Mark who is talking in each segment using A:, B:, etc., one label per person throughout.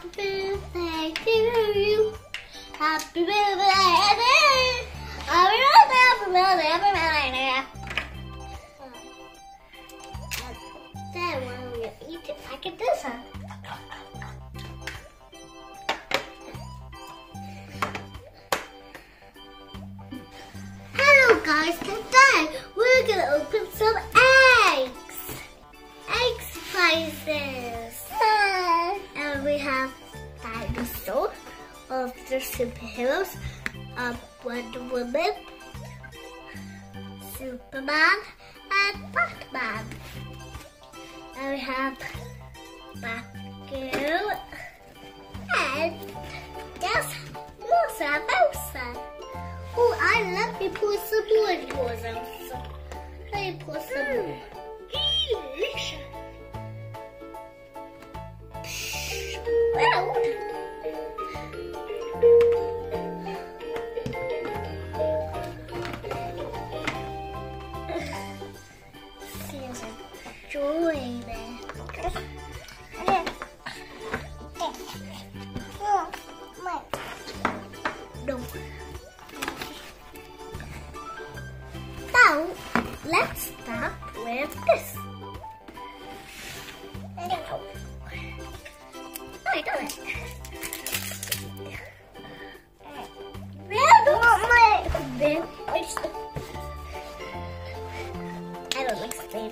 A: Happy birthday to you. Happy birthday. Happy birthday, happy birthday. Then when we eat it, I get this one. Hello guys, today we're gonna open some eggs. Egg slices. And we have dinosaur of the superheroes, Wonder Woman, Superman, and Batman. And we have Batgirl and yes, Mosa. Oh, I love me pour some more Mosa. Let me pour some more. Delicious. Well. There's a joy there. No. Now, let's start with this. I done it. I don't like Spain.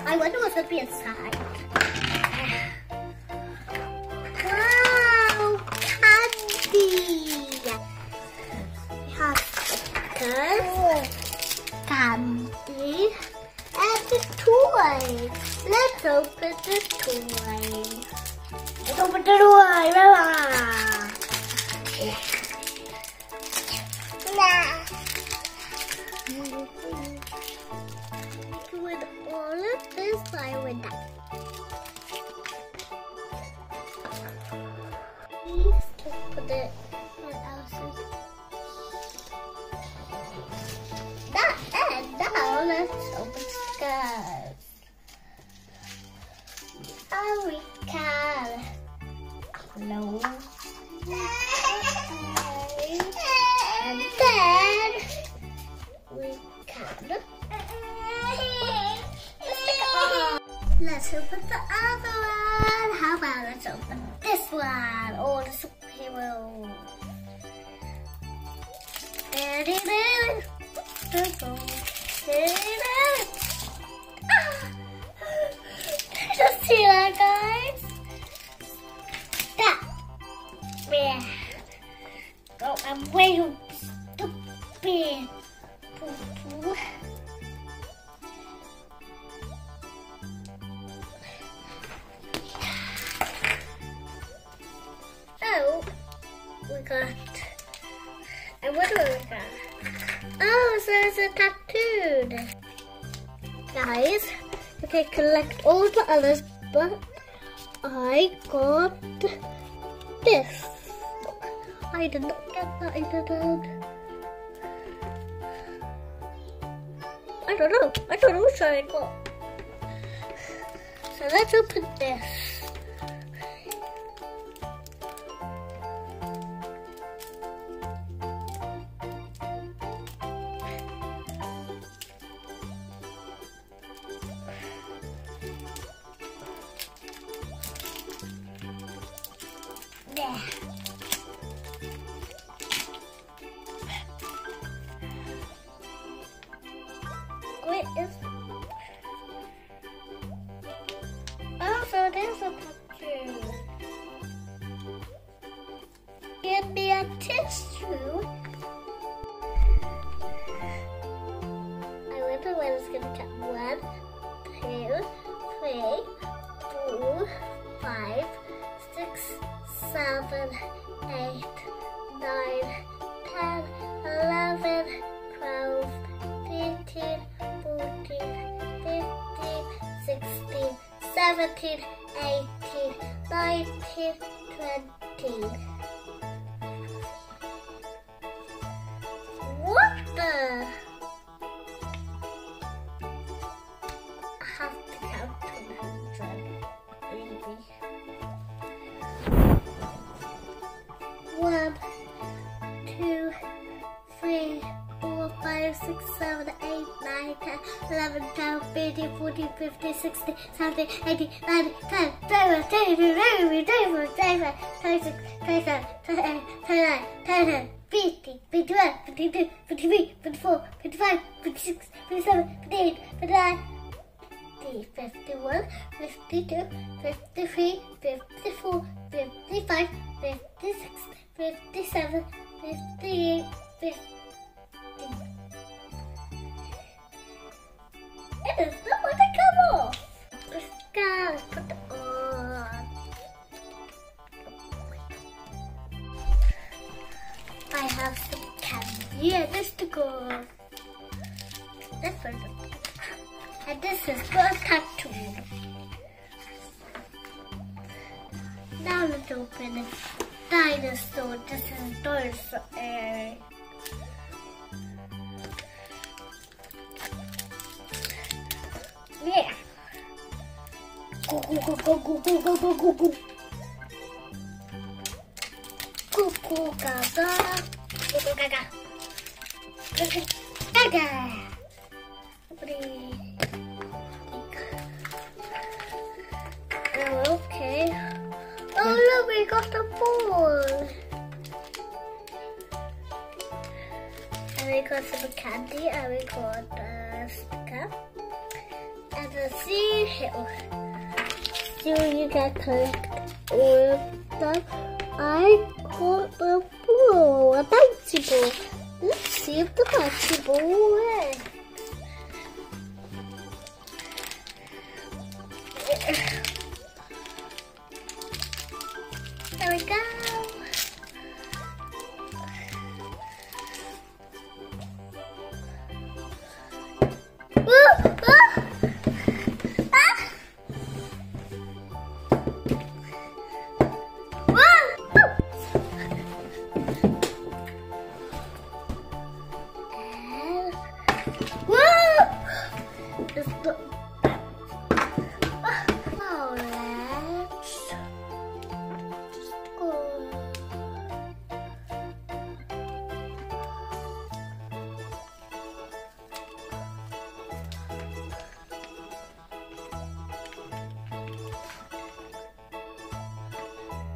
A: I wonder what's gonna be inside. Wow, candy! We have stickers, candy, and the toy. Let's open the toy. Let's open the toy. With all of this, I would die. Please put it in else's. And now let's open stickers. And we can close. And then we can. Let's open the other one. How about let's open this one? Oh, the superhero. There it is. There it is. Just see that, guys. That. Yeah. Oh, I'm way too stupid. Oh, we got. And what do we got? Oh, so it's a tattooed. Guys, you can collect all the others, but I got this. I did not get that. I don't know. I don't know which I got. So let's open this. There. What is? Oh, so there's a tattoo. Give me a tissue. I wonder when it's gonna get 1, 2, 3, 4, 5, 6, 7, 8, 9, 10, 11, 12, 13, 14, 15, 16, 17, 18, 19, 20. 6, 7, 8, 9, 10, 11, 12, 13, 14, 15, 16, 17, 18, 19, 20, 21, 22, 23, 24, 25, 26, 27, 28, 29, 30, 50, 51, 52, 53, 54, 55, 56, 57, 58, 59, 51, 52, 53, 54, 55, 56, 57, 58, 50. It does not want to come off. Let's go. Let's put it on. I have some candy. Yeah, this to go. This one. And this is for a tattoo. Now let's open it. Dinosaur. This is dinosaur. Yeah. Go, go, go, go, go, go, go, go, go, go. Go, go, gaga. Go, go, gaga. Gaga. Gaga. Oh, okay. Oh, look, we got the ball. And we got some candy, and we got a sticker. And a sea hill. So you can collect all of them. I got the ball, a bouncy ball. Let's see if the bouncy ball works. There we go.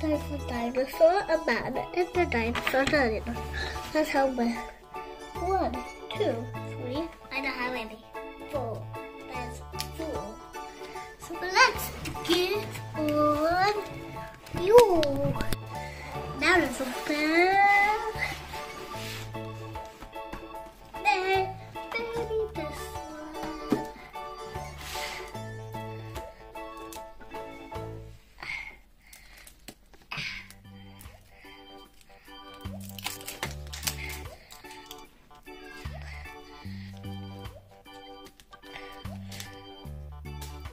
A: There's a dinosaur, a man, and a dinosaur animal. That's how many. 1, 2, 3. I don't have any. 4. There's 4. So let's get on you. Now let's open. Maybe this one.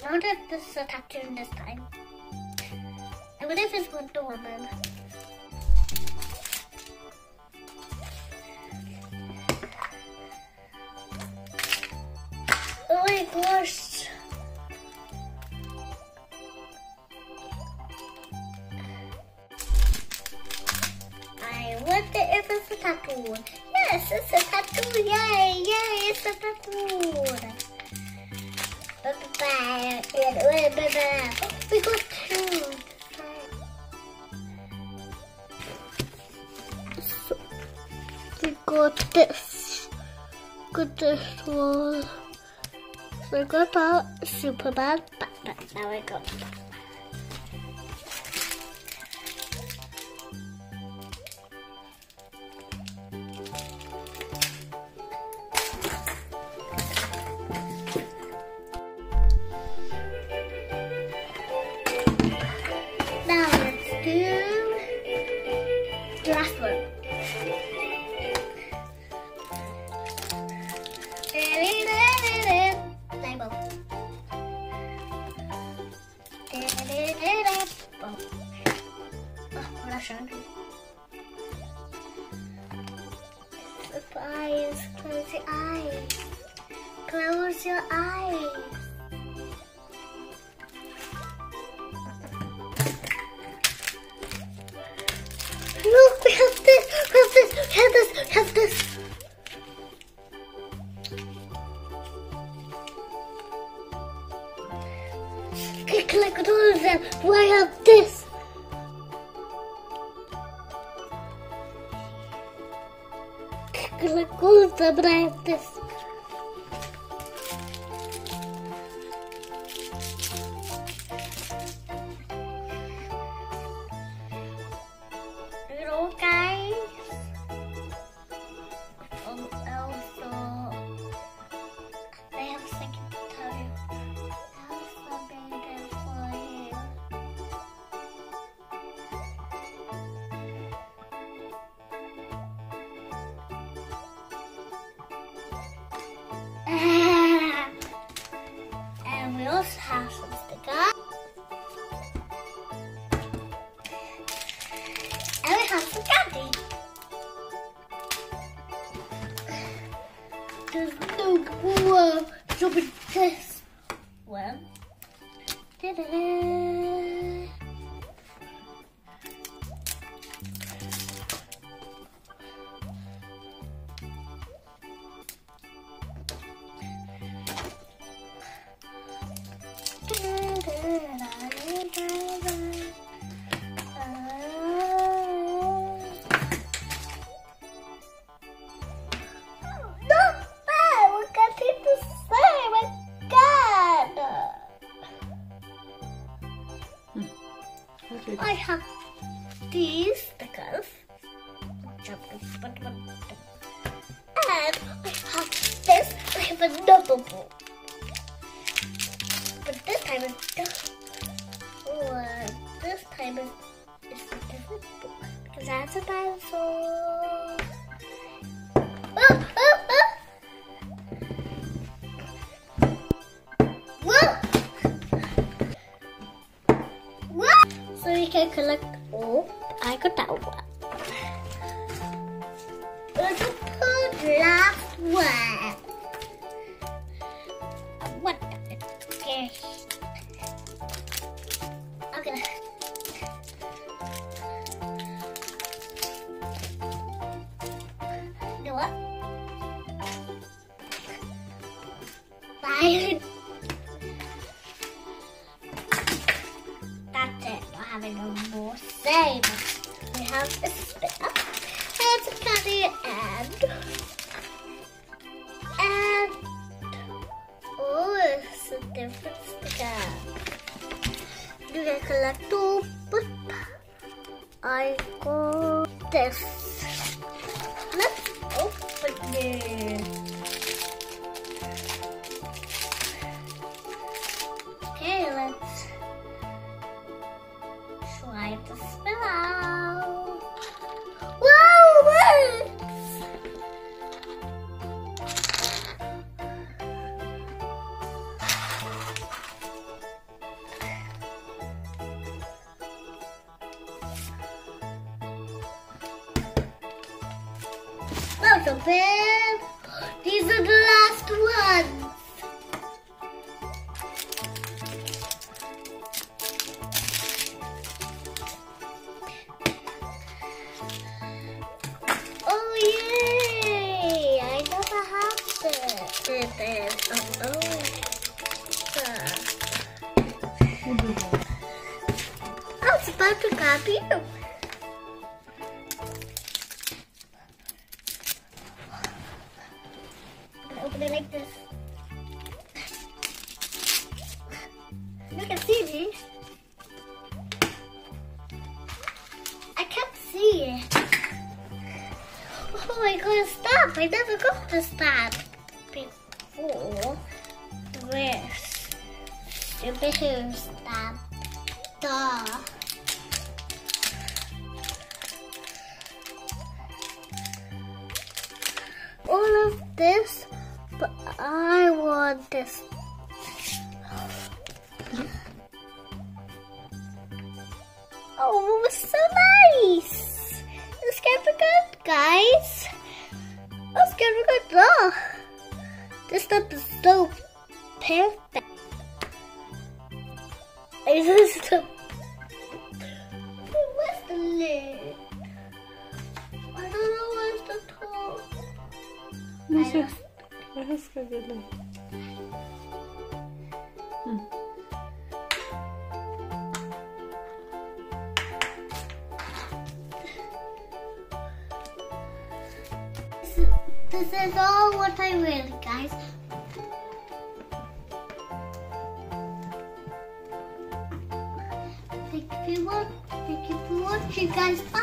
A: I wonder if this is a tattoo this time. I wonder if it's Wonder Woman. Oh my gosh. I wonder if it's a tattoo. Yes, it's a tattoo. Yay, yay, it's a tattoo. We got 2. So, we got this. Got this one. So we got our Superman backpack. Now we got that. The last one. Label. Oh, what a sound. Surprise. Close your eyes. Close your eyes. Look, we have this, we have this, we have this, we have this. collect all of them, but I have this. Hello, guys. Also, I have something to tell you. I have something for you. And we also have some stickers. And we have some candy. There's no more. So with this one. Ta-da! I have these stickers, and I have this. I have another book, but this time it's this time it's a different book because that's a dinosaur. Oh, oh, oh. Whoa! So we can collect all. I got that one. Let's put the last one. What? Okay. Okay. You know what? Bye. That's it. Not having no more same. We have a spinner and some candy and oh, it's a different sticker. You can collect all, but I got this. Let's open it. Okay, let's try to spill out. Whoa, what? Not so bad. These are the last ones. Oh yay! I never had this. I was about to grab you. Open it like this. You can see this. I can't see it. Oh my god, stop! I never got to stop before. Where's stupid stop? Duh. All of this, but I want this. Oh, it was so nice. It's gonna be good, guys. It's gonna be good. Oh, this stuff is so perfect. Where's the lid? I don't know where's the top.
B: Jag ska vilja.
A: This is all what I will, guys. Thank you for watching, guys. Bye.